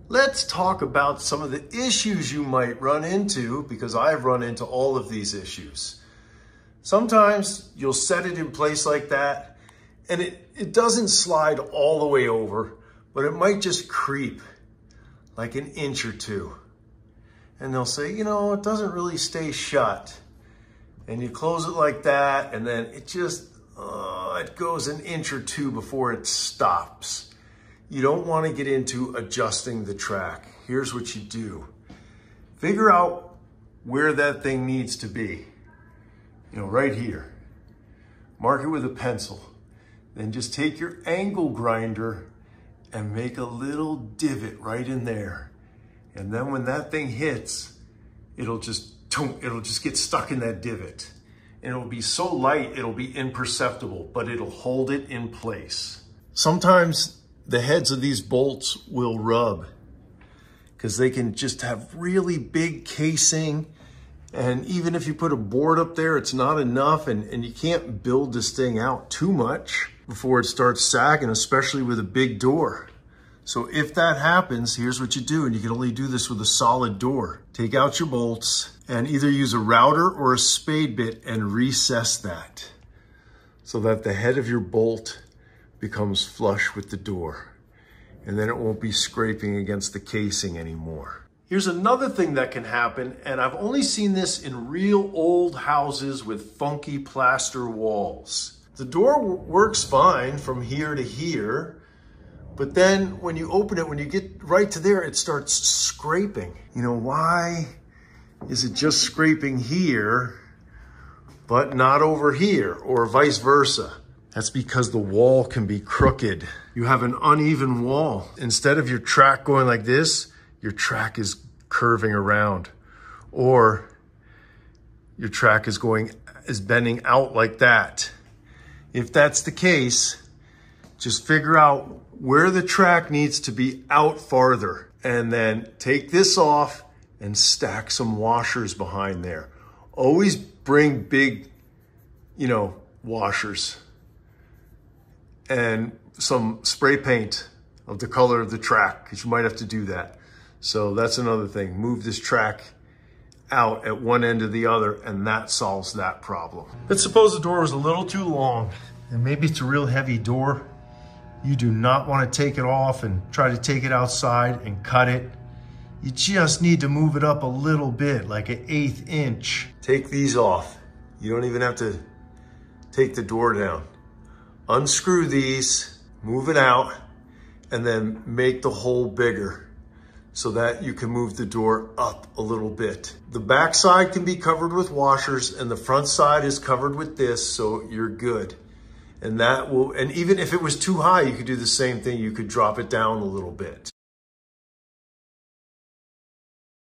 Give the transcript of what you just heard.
let's talk about some of the issues you might run into, because I've run into all of these issues. Sometimes you'll set it in place like that and it doesn't slide all the way over, but it might just creep like an inch or two. And they'll say, you know, it doesn't really stay shut. And you close it like that, and then it just, it goes an inch or two before it stops. You don't want to get into adjusting the track. Here's what you do. Figure out where that thing needs to be. You know, right here. Mark it with a pencil. Then just take your angle grinder and make a little divot right in there. And then when that thing hits, it'll just get stuck in that divot. And it'll be so light, it'll be imperceptible, but it'll hold it in place. Sometimes the heads of these bolts will rub because they can just have really big casing. And even if you put a board up there, it's not enough, and you can't build this thing out too much before it starts sagging, especially with a big door. So if that happens, here's what you do, and you can only do this with a solid door. Take out your bolts and either use a router or a spade bit and recess that so that the head of your bolt becomes flush with the door. And then it won't be scraping against the casing anymore. Here's another thing that can happen, and I've only seen this in real old houses with funky plaster walls. The door works fine from here to here, but then when you open it, when you get right to there, it starts scraping. You know, why is it just scraping here, but not over here, or vice versa? That's because the wall can be crooked. You have an uneven wall. Instead of your track going like this, your track is curving around, or your track is bending out like that. If that's the case, just figure out where the track needs to be out farther, and then take this off and stack some washers behind there. Always bring big, washers and some spray paint of the color of the track, because you might have to do that. So that's another thing. Move this track out at one end or the other, and that solves that problem. Let's suppose the door was a little too long, and maybe it's a real heavy door. You do not want to take it off and try to take it outside and cut it. You just need to move it up a little bit, like an 1/8 inch. Take these off. You don't even have to take the door down. Unscrew these, move it out, and then make the hole bigger so that you can move the door up a little bit. The back side can be covered with washers, and the front side is covered with this, so you're good. And even if it was too high, you could do the same thing. You could drop it down a little bit.